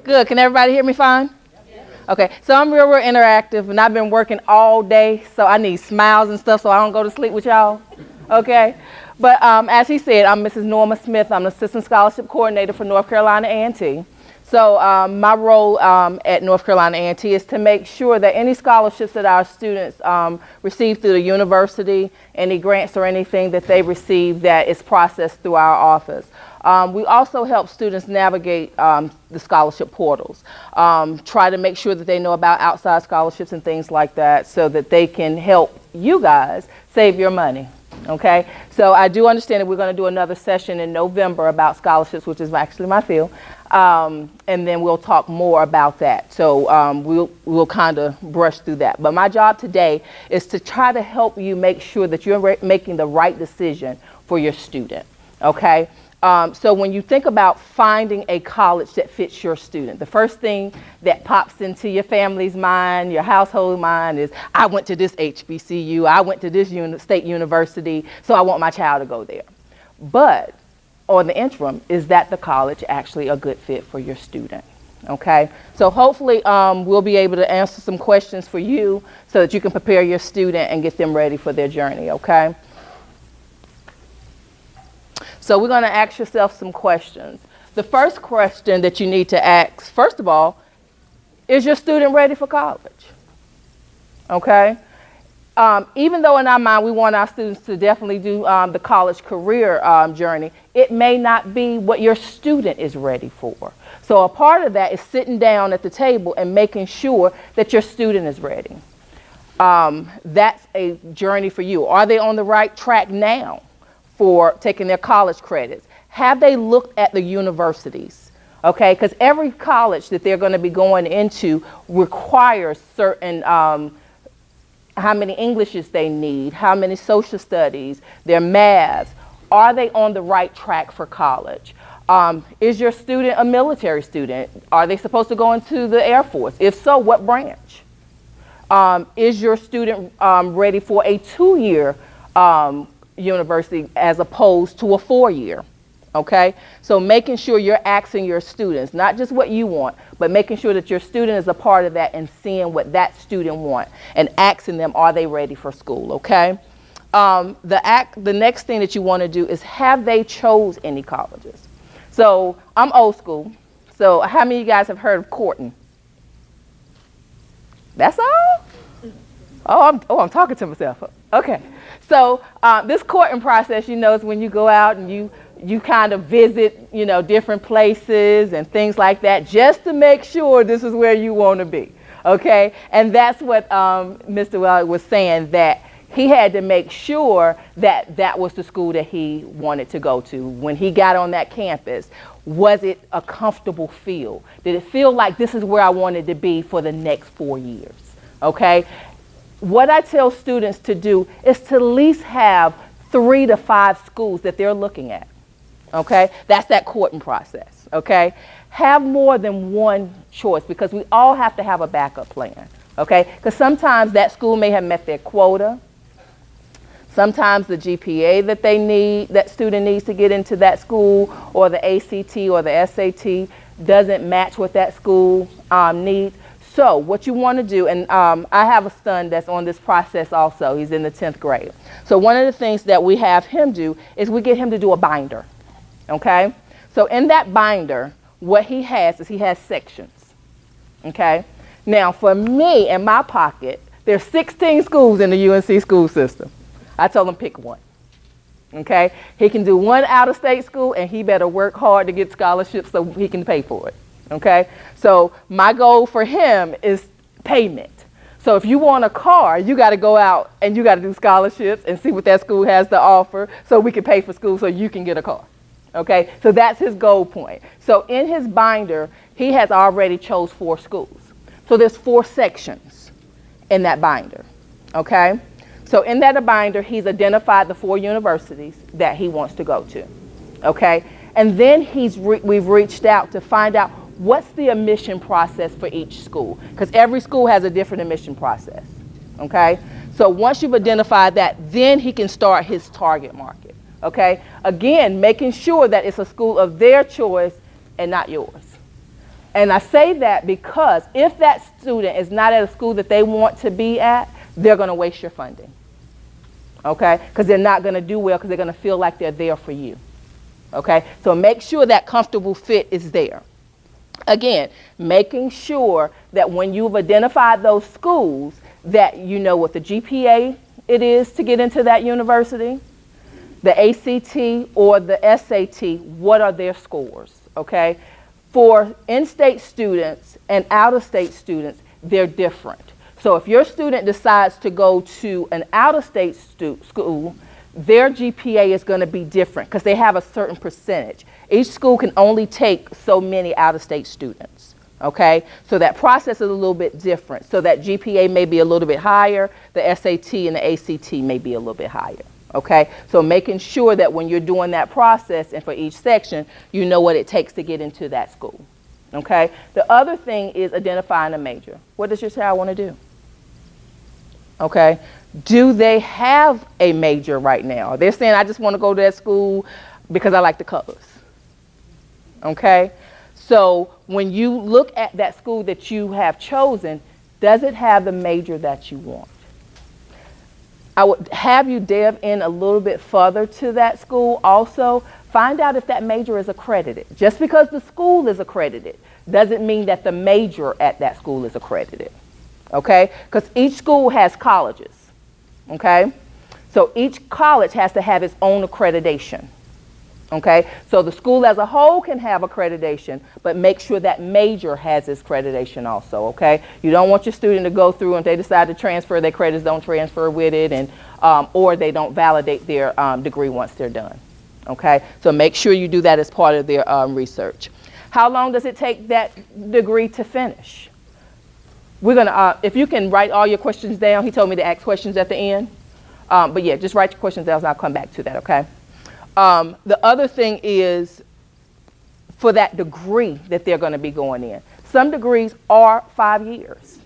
Good. Can everybody hear me fine? Okay, so I'm real interactive, and I've been working all day, so I need smiles and stuff so I don't go to sleep with y'all. Okay, but as he said, I'm Mrs. Norma Smith. I'm the Assistant Scholarship Coordinator for North Carolina A&T. So my role at North Carolina A&T is to make sure that any scholarships that our students receive through the university, any grants or anything that they receive, that is processed through our office. We also help students navigate the scholarship portals, try to make sure that they know about outside scholarships and things like that so that they can help you guys save your money. Okay, so I do understand that we're going to do another session in November about scholarships, which is actually my field, and then we'll talk more about that. So we'll kind of brush through that. But my job today is to try to help you make sure that you're making the right decision for your student. Okay. So when you think about finding a college that fits your student, the first thing that pops into your family's mind, your household mind is, I went to this HBCU, I went to this state university, so I want my child to go there. But on the interim, is that the college actually a good fit for your student? Okay, so hopefully we'll be able to answer some questions for you so that you can prepare your student and get them ready for their journey, okay? So we're going to ask yourself some questions. The first question that you need to ask, first of all, is your student ready for college? Okay? Even though in our mind we want our students to definitely do the college career journey, it may not be what your student is ready for. So a part of that is sitting down at the table and making sure that your student is ready. That's a journey for you. Are they on the right track now for taking their college credits? Have they looked at the universities? Okay, because every college that they're going to be going into requires certain, how many Englishes they need, how many social studies, their maths. Are they on the right track for college? Is your student a military student? Are they supposed to go into the Air Force? If so, what branch? Is your student ready for a 2-year university as opposed to a 4-year? Okay, so making sure you're asking your students not just what you want, but making sure that your student is a part of that and seeing what that student wants and asking them, are they ready for school? Okay, the next thing that you want to do is, have they chose any colleges? So I'm old school, so how many of you guys have heard of courting? That's all? I'm talking to myself. Okay, so this courting process, is when you go out and you kind of visit, different places and things like that, just to make sure this is where you want to be. Okay, and that's what Mr. Wellick was saying, that he had to make sure that that was the school that he wanted to go to. When he got on that campus, was it a comfortable feel? Did it feel like this is where I wanted to be for the next 4 years? Okay. What I tell students to do is to at least have 3 to 5 schools that they're looking at. Okay, that's that courting process. Okay, have more than one choice, because we all have to have a backup plan. Okay, because sometimes that school may have met their quota. Sometimes the GPA that that student needs to get into that school, or the ACT or the SAT, doesn't match what that school needs. So what you want to do, and I have a son that's on this process also. He's in the 10th grade. So one of the things that we have him do is we get him to do a binder. Okay? So in that binder, what he has is he has sections. Okay? Now for me, in my pocket, there's 16 schools in the UNC school system. I told him pick one. Okay? He can do one out-of-state school, and he better work hard to get scholarships so he can pay for it. Okay, so my goal for him is payment. So if you want a car, you got to go out and you got to do scholarships and see what that school has to offer so we can pay for school so you can get a car. Okay, so that's his goal point. So in his binder, he has already chose 4 schools. So there's 4 sections in that binder. Okay, so in that binder, he's identified the 4 universities that he wants to go to. Okay, and then we've reached out to find out what's the admission process for each school, because every school has a different admission process. Okay, so once you've identified that, then he can start his target market. Okay, again, making sure that it's a school of their choice and not yours. And I say that because if that student is not at a school that they want to be at, they're going to waste your funding. Okay? Because they're not going to do well because they're going to feel like they're there for you. Okay? So make sure that comfortable fit is there. Again, making sure that when you've identified those schools, that you know what the GPA it is to get into that university, the ACT or the SAT, what are their scores, okay? For in-state students and out-of-state students, they're different. So if your student decides to go to an out-of-state school, their GPA is going to be different because they have a certain percentage. Each school can only take so many out-of-state students, okay? So that process is a little bit different. So that GPA may be a little bit higher, the SAT and the ACT may be a little bit higher, okay? So making sure that when you're doing that process and for each section, you know what it takes to get into that school, okay? The other thing is identifying a major. What does your child want to do? Okay? Do they have a major right now? They're saying, I just want to go to that school because I like the colors. Okay? So when you look at that school that you have chosen, does it have the major that you want? I would have you delve in a little bit further to that school also. Find out if that major is accredited. Just because the school is accredited doesn't mean that the major at that school is accredited. Okay? Because each school has colleges. Okay? So each college has to have its own accreditation. Okay? So the school as a whole can have accreditation, but make sure that major has its accreditation also. Okay? You don't want your student to go through and if they decide to transfer, their credits don't transfer with it, and or they don't validate their degree once they're done. Okay? So make sure you do that as part of their research. How long does it take that degree to finish? We're going to, if you can write all your questions down, he told me to ask questions at the end. But yeah, just write your questions down and I'll come back to that, okay? The other thing is for that degree that they're going to be going in. Some degrees are 5 years,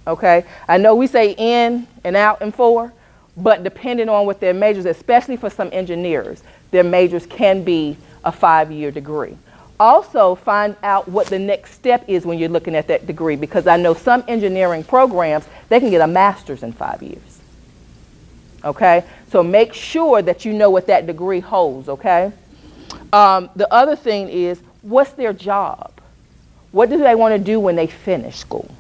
okay? I know we say in and out and 4, but depending on what their majors, especially for some engineers, their majors can be a 5-year degree. Also, find out what the next step is when you're looking at that degree, because I know some engineering programs, they can get a master's in 5 years. Okay? So make sure that you know what that degree holds, okay? The other thing is, what's their job? What do they want to do when they finish school?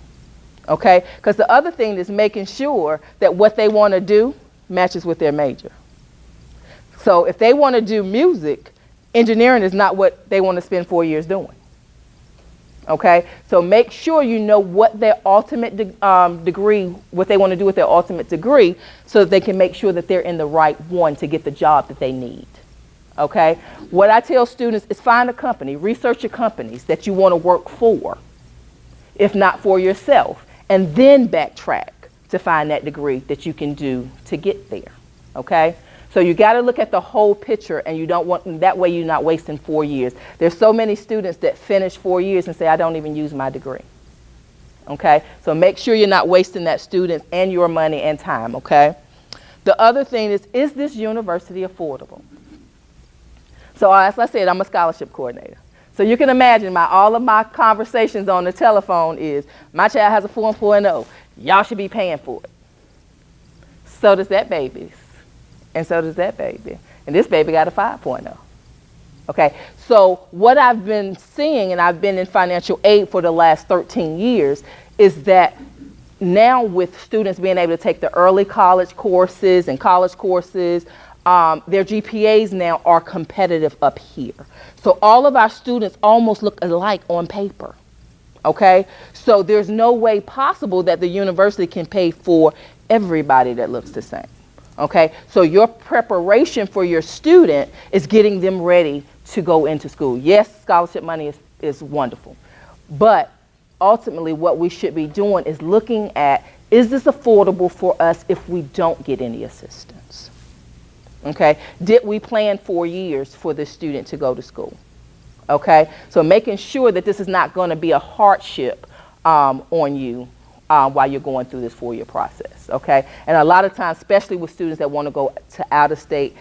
Okay? Because the other thing is making sure that what they want to do matches with their major. So if they want to do music, engineering is not what they want to spend 4 years doing. Okay? So make sure you know what their ultimate degree, what they want to do with their ultimate degree, so that they can make sure that they're in the right one to get the job that they need. Okay? What I tell students is find a company, research your companies that you want to work for, if not for yourself, and then backtrack to find that degree that you can do to get there. Okay? So you got to look at the whole picture, and you don't want, that way you're not wasting 4 years. There's so many students that finish 4 years and say, I don't even use my degree. Okay? So make sure you're not wasting that student and your money and time, okay? The other thing is this university affordable? So as I said, I'm a scholarship coordinator. So you can imagine all of my conversations on the telephone is, my child has a 4.0. Y'all should be paying for it. So does that baby's. And so does that baby. And this baby got a 5.0. Okay, so what I've been seeing, and I've been in financial aid for the last 13 years, is that now with students being able to take the early college courses and college courses, their GPAs now are competitive up here. So all of our students almost look alike on paper. Okay, so there's no way possible that the university can pay for everybody that looks the same. Okay, so your preparation for your student is getting them ready to go into school. Yes, scholarship money is wonderful, but ultimately what we should be doing is looking at, is this affordable for us if we don't get any assistance? Okay, did we plan 4 years for the student to go to school? Okay, so making sure that this is not going to be a hardship on you while you're going through this 4-year process, okay? And a lot of times, especially with students that want to go to out of state,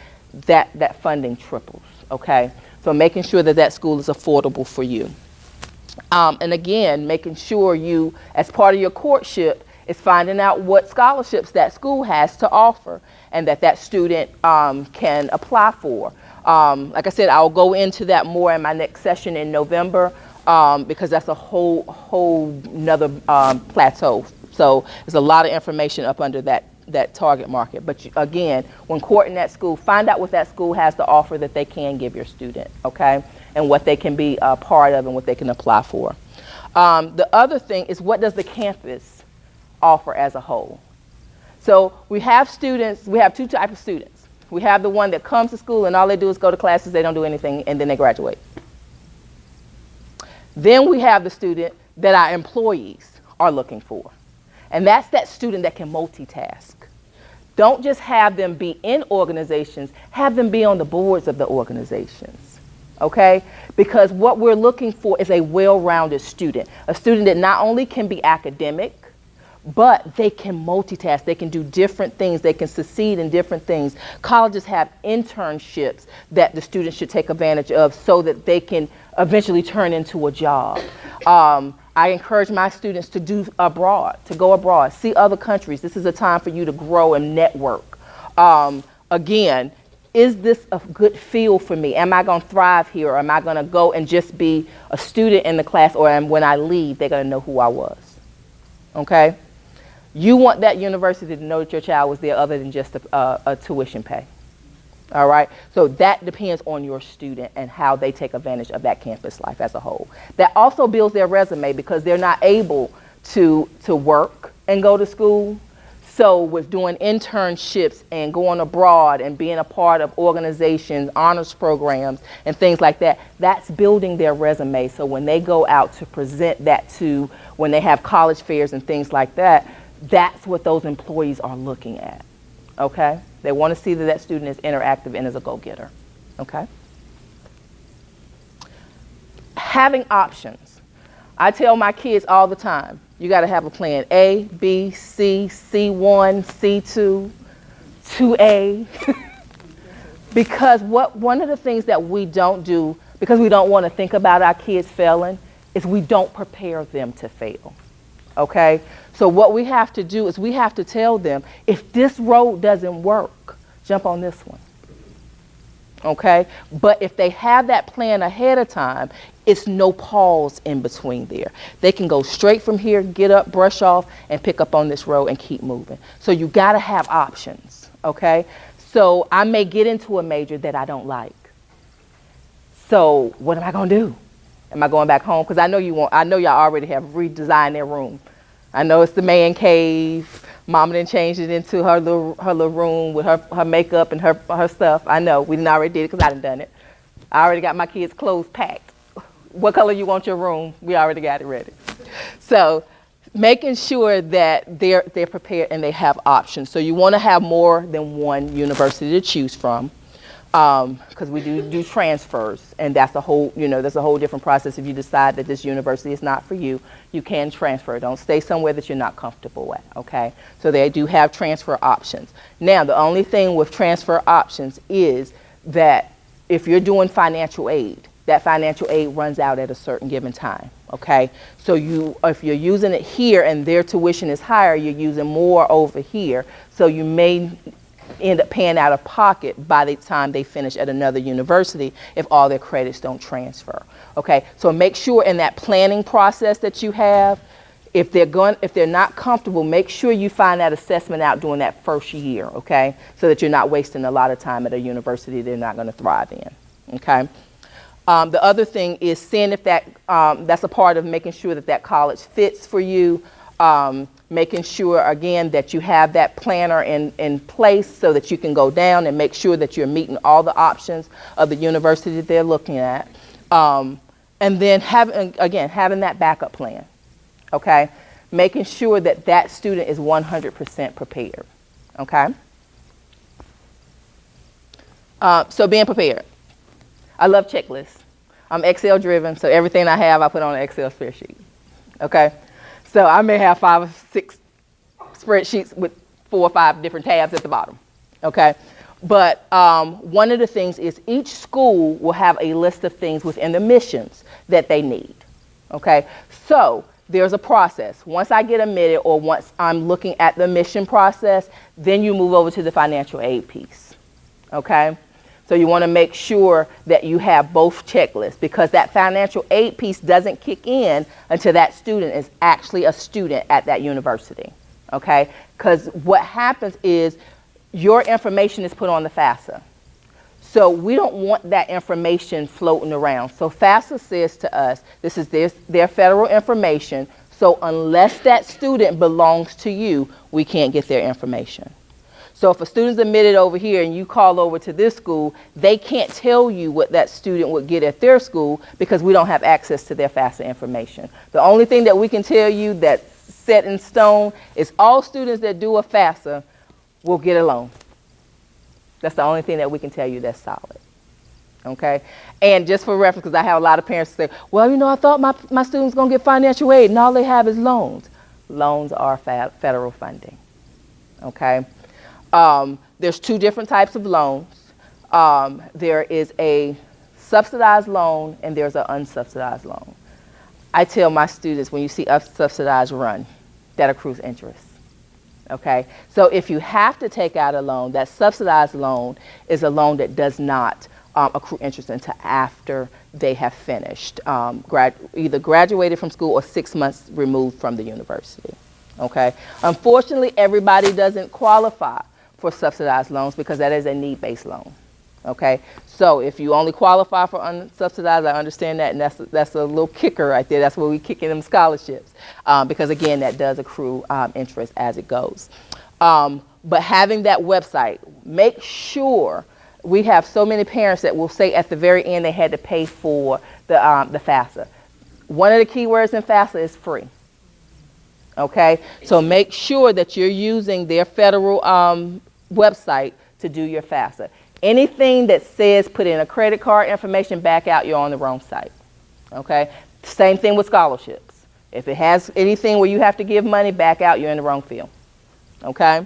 that funding triples, okay? So making sure that that school is affordable for you. And again, making sure you, as part of your courtship, is finding out what scholarships that school has to offer and that student can apply for. Like I said, I'll go into that more in my next session in November because that's a whole nother plateau. So there's a lot of information up under that target market. But again, when courting that school, find out what that school has to offer that they can give your student, okay? And what they can be a part of and what they can apply for. The other thing is, what does the campus offer as a whole? So we have students, we have two types of students. We have the one that comes to school and all they do is go to classes, they don't do anything, and then they graduate. Then we have the student that our employees are looking for. And that's that student that can multitask. Don't just have them be in organizations, have them be on the boards of the organizations, okay? Because what we're looking for is a well-rounded student, a student that not only can be academic, but they can multitask, they can do different things, they can succeed in different things. Colleges have internships that the students should take advantage of so that they can eventually turn into a job. I encourage my students to go abroad, see other countries. This is a time for you to grow and network. Again, is this a good field for me? Am I going to thrive here? Or am I going to go and just be a student in the class, or when I leave, they're going to know who I was? Okay? You want that university to know that your child was there other than just a tuition pay. All right, so that depends on your student and how they take advantage of that campus life as a whole. That also builds their resume because they're not able to work and go to school. So with doing internships and going abroad and being a part of organizations, honors programs, and things like that, that's building their resume. So when they go out to present that to, when they have college fairs and things like that, that's what those employees are looking at, okay? They want to see that that student is interactive and is a go-getter, okay? Having options. I tell my kids all the time, you got to have a plan A, B, C, C1, C2, 2A. Because one of the things that we don't do, because we don't want to think about our kids failing, is we don't prepare them to fail, okay? So what we have to do is we have to tell them, if this road doesn't work, jump on this one, okay? But if they have that plan ahead of time, it's no pause in between there. They can go straight from here, get up, brush off, and pick up on this road and keep moving. So you got to have options, okay? So I may get into a major that I don't like. So what am I going to do? Am I going back home? Because I know y'all already have redesigned their room. I know it's the man cave. Mama done changed it into her little room with her makeup and her stuff. I know, we done already did it because I done it. I already got my kids' clothes packed. What color you want your room? We already got it ready. So making sure that they're prepared and they have options. So you want to have more than one university to choose from. Because we do transfers, and that's a whole different process. If you decide that this university is not for you, you can transfer. Don't stay somewhere that you're not comfortable at, okay? So they do have transfer options. Now, the only thing with transfer options is that if you're doing financial aid, that financial aid runs out at a certain given time, okay? So if you're using it here and their tuition is higher, you're using more over here, so you may end up paying out of pocket by the time they finish at another university if all their credits don't transfer. Okay, so make sure in that planning process that you have, if they're not comfortable, make sure you find that assessment out during that first year, okay, so that you're not wasting a lot of time at a university they're not going to thrive in. Okay. The other thing is seeing if that's a part of making sure that college fits for you. Making sure, again, that you have that planner in place so that you can go down and make sure that you're meeting all the options of the university that they're looking at. And then having that backup plan, okay? Making sure that student is 100% prepared, okay? So being prepared. I love checklists. I'm Excel driven, so everything I have, I put on an Excel spreadsheet, okay? So I may have 5 or 6 spreadsheets with 4 or 5 different tabs at the bottom, okay? But one of the things is each school will have a list of things within the missions that they need, Okay, so there's a process. Once I get admitted or once I'm looking at the admission process, then you move over to the financial aid piece. Okay, so you want to make sure that you have both checklists, because that financial aid piece doesn't kick in until that student is actually a student at that university. Okay, because what happens is your information is put on the FAFSA. So we don't want that information floating around. So FAFSA says to us, this is their federal information, so unless that student belongs to you, we can't get their information. So if a student's admitted over here and you call over to this school, they can't tell you what that student would get at their school because we don't have access to their FAFSA information. The only thing that we can tell you that's set in stone is all students that do a FAFSA will get a loan. That's the only thing that we can tell you that's solid. Okay? And just for reference, because I have a lot of parents say, well, you know, I thought my student's going to get financial aid and all they have is loans. Loans are federal funding. Okay? There's two different types of loans. There is a subsidized loan and there's an unsubsidized loan. I tell my students, when you see unsubsidized, run. That accrues interest. Okay, so if you have to take out a loan, that subsidized loan is a loan that does not accrue interest until after they have finished, either graduated from school or 6 months removed from the university. Okay, unfortunately, everybody doesn't qualify for subsidized loans because that is a need-based loan. Okay, so if you only qualify for unsubsidized, I understand that, and that's a little kicker right there. That's where we kick in them scholarships, because again, that does accrue interest as it goes. But having that website, make sure, we have so many parents that will say at the very end they had to pay for the FAFSA. One of the key words in FAFSA is free. Okay, so make sure that you're using their federal website to do your FAFSA. Anything that says put in a credit card information, back out, you're on the wrong site. Okay? Same thing with scholarships. If it has anything where you have to give money, back out, you're in the wrong field. Okay?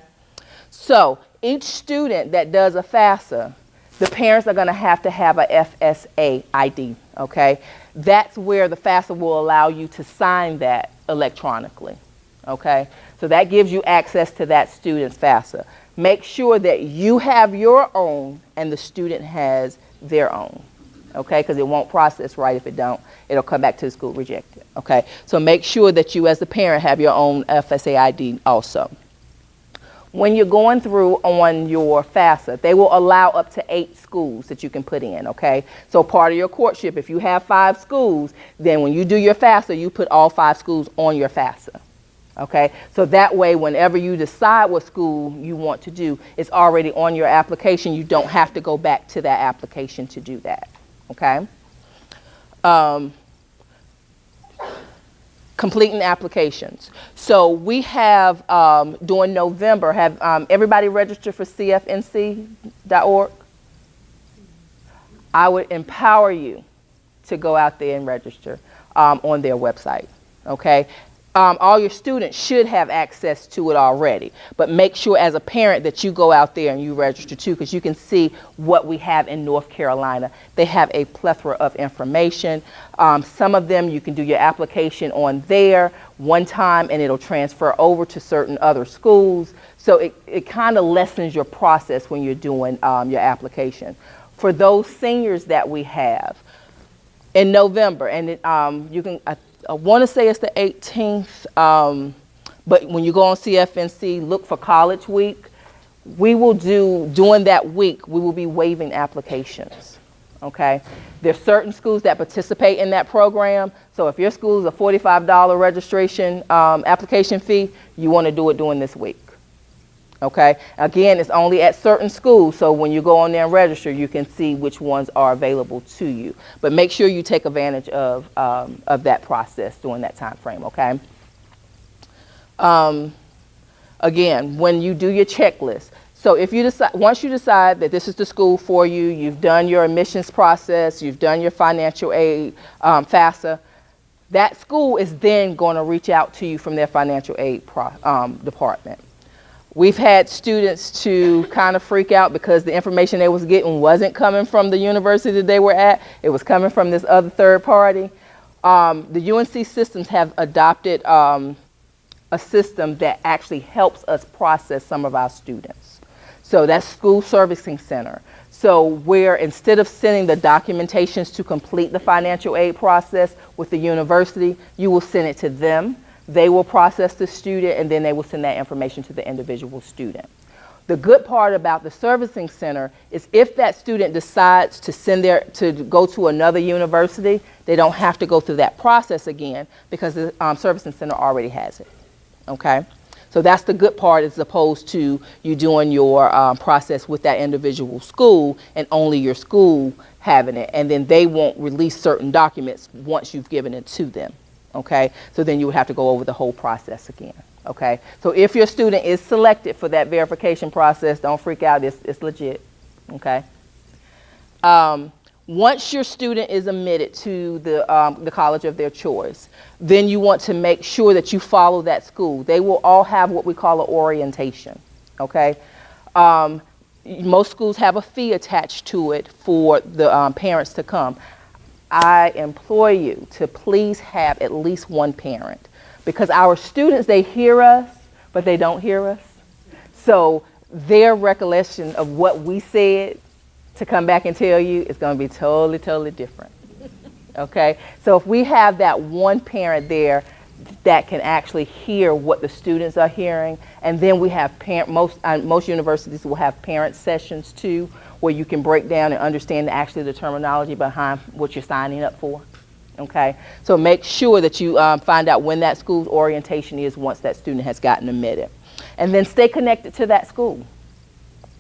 So each student that does a FAFSA, the parents are going to have a FSA ID. Okay? That's where the FAFSA will allow you to sign that electronically. Okay? So that gives you access to that student's FAFSA. Make sure that you have your own and the student has their own, okay? Because it won't process right if it don't. It'll come back to the school rejected, okay? So make sure that you as the parent have your own FSA ID also. When you're going through on your FAFSA, they will allow up to 8 schools that you can put in, okay? So part of your courtship, if you have 5 schools, then when you do your FAFSA, you put all 5 schools on your FAFSA. Okay, so that way whenever you decide what school you want to do, it's already on your application. You don't have to go back to that application to do that. Okay, completing applications. So we have during November, have everybody registered for cfnc.org? I would empower you to go out there and register on their website. Okay. All your students should have access to it already, but make sure as a parent that you go out there and you register too, because you can see what we have in North Carolina. They have a plethora of information. Some of them you can do your application on there one time and it'll transfer over to certain other schools. So it kind of lessens your process when you're doing your application. For those seniors that we have in November, and you can, I want to say it's the 18th, but when you go on CFNC, look for College Week. We will during that week, we will be waiving applications, okay? There's certain schools that participate in that program, so if your school is a $45 registration application fee, you want to do it during this week, okay? Again, it's only at certain schools, so when you go on there and register, you can see which ones are available to you. But make sure you take advantage of that process during that time frame, okay? Again, when you do your checklist, so if you decide, once you decide that this is the school for you, you've done your admissions process, you've done your financial aid, FAFSA, that school is then going to reach out to you from their financial aid department. We've had students to kind of freak out because the information they was getting wasn't coming from the university that they were at. It was coming from this other third party. The UNC systems have adopted a system that actually helps us process some of our students. So that's School Servicing Center. So where instead of sending the documentations to complete the financial aid process with the university, you will send it to them. They will process the student, and then they will send that information to the individual student. The good part about the servicing center is if that student decides to go to another university, they don't have to go through that process again because the servicing center already has it. Okay? So that's the good part as opposed to you doing your process with that individual school and only your school having it, and then they won't release certain documents once you've given it to them. Okay? So then you would have to go over the whole process again. Okay, so if your student is selected for that verification process, don't freak out, it's legit. Okay. Once your student is admitted to the college of their choice, then you want to make sure that you follow that school. They will all have what we call an orientation. Okay. Most schools have a fee attached to it for the parents to come. I implore you to please have at least one parent. Because our students, they hear us, but they don't hear us. So their recollection of what we said to come back and tell you is going to be totally, totally different. Okay? So if we have that one parent there that can actually hear what the students are hearing, and then we have most universities will have parent sessions too, where you can break down and understand actually the terminology behind what you're signing up for. Okay, so make sure that you find out when that school's orientation is once that student has gotten admitted. And then stay connected to that school.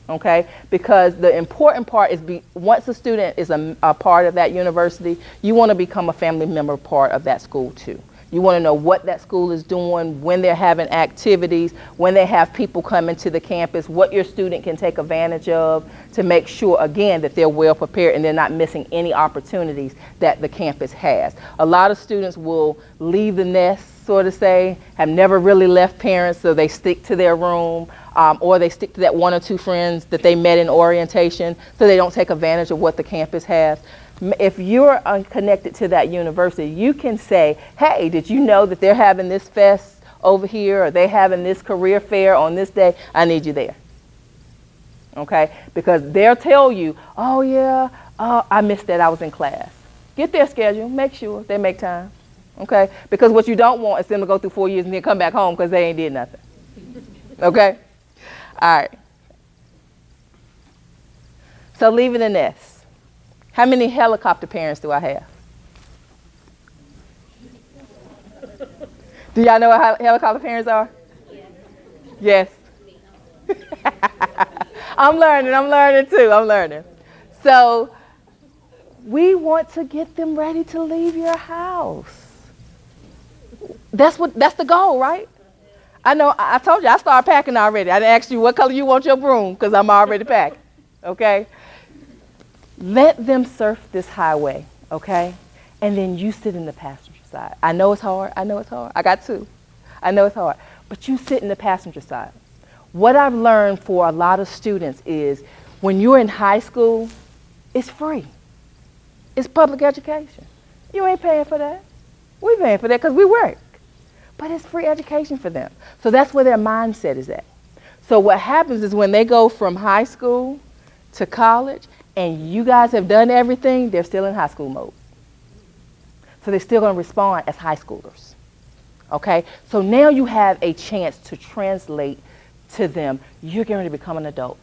Okay, because the important part is once a student is a part of that university, you want to become a family member part of that school too. You want to know what that school is doing, when they're having activities, when they have people coming to the campus, what your student can take advantage of to make sure, again, that they're well prepared and they're not missing any opportunities that the campus has. A lot of students will leave the nest, so to say, have never really left parents, so they stick to their room, or they stick to that one or two friends that they met in orientation, so they don't take advantage of what the campus has. If you're connected to that university, you can say, hey, did you know that they're having this fest over here, or they're having this career fair on this day? I need you there. Okay? Because they'll tell you, oh yeah, I missed that, I was in class. Get their schedule, make sure they make time. Okay? Because what you don't want is them to go through 4 years and then come back home because they ain't did nothing. Okay? All right. So leaving the nest. How many helicopter parents do I have? Do y'all know what helicopter parents are? Yes. I'm learning too, So we want to get them ready to leave your house. That's the goal, right? I know, I told you, I started packing already. I didn't ask you what color you want your broom because I'm already packed, okay? Let them surf this highway, okay? And then you sit in the passenger side. I know it's hard. I got two. I know it's hard. But you sit in the passenger side. What I've learned for a lot of students is when you're in high school, it's free. It's public education. You ain't paying for that. We're paying for that because we work. But it's free education for them. So that's where their mindset is at. So what happens is when they go from high school to college, and you guys have done everything, they're still in high school mode. So they're still going to respond as high schoolers. Okay? So now you have a chance to translate to them, you're going to become an adult.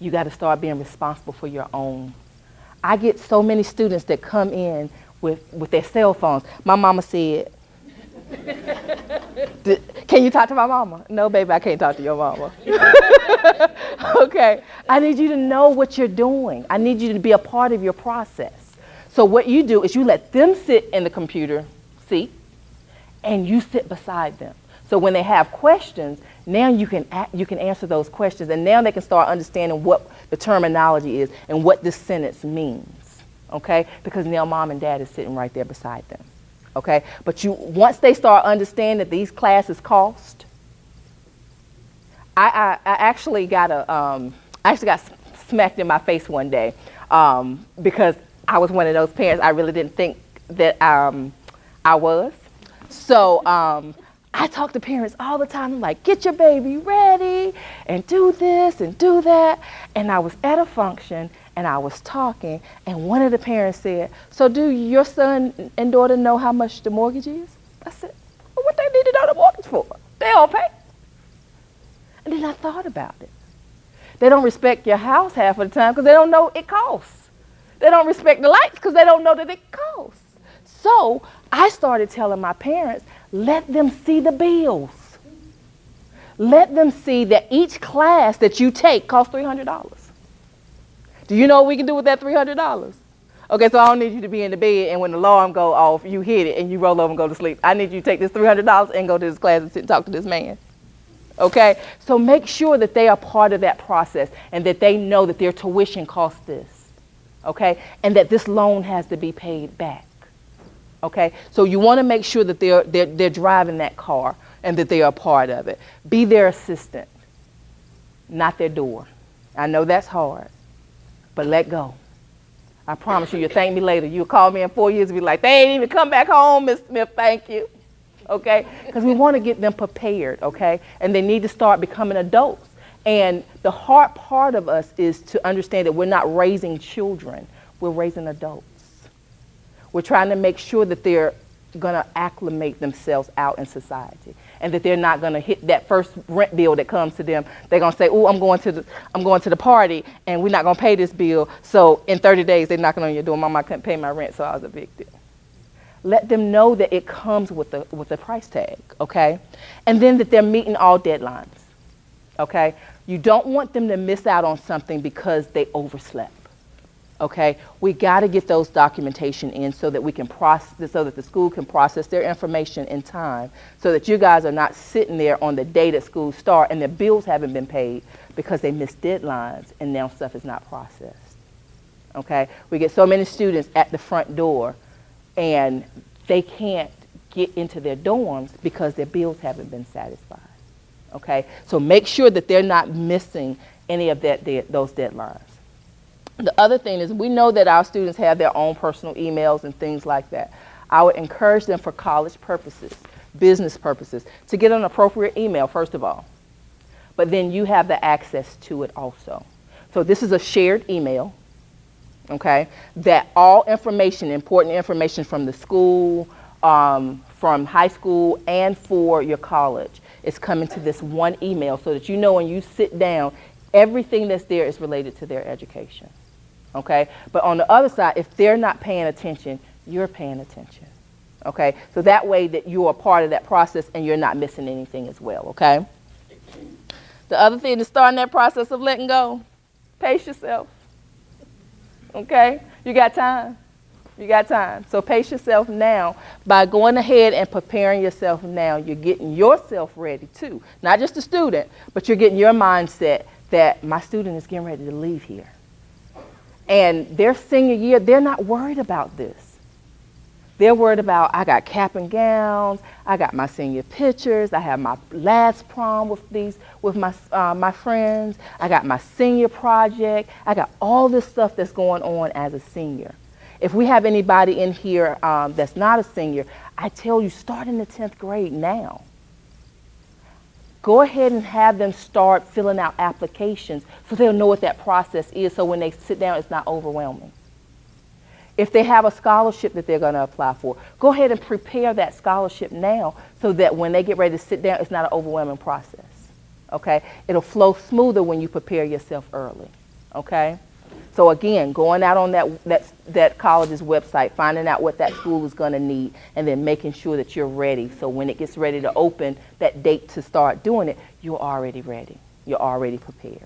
You got to start being responsible for your own. I get so many students that come in with their cell phones. My mama said, can you talk to my mama? No, baby, I can't talk to your mama. Okay, I need you to know what you're doing. I need you to be a part of your process. So what you do is you let them sit in the computer seat and you sit beside them. So when they have questions, now you can answer those questions, and now they can start understanding what the terminology is and what this sentence means, okay? Because now mom and dad is sitting right there beside them, okay? But once they start understanding that these classes cost, I actually got smacked in my face one day because I was one of those parents. I really didn't think that I was. So I talk to parents all the time. I'm like, get your baby ready and do this and do that. And I was at a function and I was talking, and one of the parents said, so do your son and daughter know how much the mortgage is? I said, well, what they need to know the mortgage for? They all pay. And then I thought about it. They don't respect your house half of the time because they don't know it costs. They don't respect the lights because they don't know that it costs. So I started telling my parents, let them see the bills. Let them see that each class that you take costs $300. Do you know what we can do with that $300? Okay, so I don't need you to be in the bed and when the alarm go off, you hit it and you roll over and go to sleep. I need you to take this $300 and go to this class and sit and talk to this man. Okay, so make sure that they are part of that process and that they know that their tuition costs this. Okay, and that this loan has to be paid back. Okay, so you want to make sure that they're driving that car and that they are part of it. Be their assistant, not their door. I know that's hard, but let go. I promise you'll thank me later. You'll call me in 4 years and be like, they ain't even come back home, Miss Smith, thank you. Okay, because we want to get them prepared, okay, and they need to start becoming adults. And the hard part of us is to understand that we're not raising children, we're raising adults. We're trying to make sure that they're going to acclimate themselves out in society and that they're not going to hit that first rent bill that comes to them. They're going to say, oh, I'm going to the party and we're not going to pay this bill. So in 30 days, they're knocking on your door. Mom, I couldn't pay my rent, so I was evicted. Let them know that it comes with a price tag, okay? And then that they're meeting all deadlines, okay? You don't want them to miss out on something because they overslept. Okay, we got to get those documentation in so that we can process, so that the school can process their information in time, so that you guys are not sitting there on the day that schools start and their bills haven't been paid because they missed deadlines and now stuff is not processed. Okay, we get so many students at the front door and they can't get into their dorms because their bills haven't been satisfied. Okay, so make sure that they're not missing any of those deadlines. The other thing is we know that our students have their own personal emails and things like that. I would encourage them for college purposes, business purposes, to get an appropriate email, first of all. But then you have the access to it also. So this is a shared email, okay, that all information, important information from the school, from high school, and for your college is coming to this one email so that you know when you sit down, everything that's there is related to their education. Okay, but on the other side, if they're not paying attention, you're paying attention. Okay, so that way that you are part of that process and you're not missing anything as well. Okay, the other thing is starting that process of letting go. Pace yourself. Okay, you got time. You got time. So pace yourself now by going ahead and preparing yourself now. You're getting yourself ready too, not just the student, but you're getting your mindset that my student is getting ready to leave here. And their senior year, they're not worried about this. They're worried about, I got cap and gowns, I got my senior pictures, I have my last prom with my friends, I got my senior project, I got all this stuff that's going on as a senior. If we have anybody in here that's not a senior, I tell you, start in the 10th grade now. Go ahead and have them start filling out applications so they'll know what that process is so when they sit down, it's not overwhelming. If they have a scholarship that they're going to apply for, go ahead and prepare that scholarship now so that when they get ready to sit down, it's not an overwhelming process. Okay? It'll flow smoother when you prepare yourself early. Okay? So again, going out on that college's website, finding out what that school is going to need, and then making sure that you're ready. So when it gets ready to open, that date to start doing it, you're already ready. You're already prepared.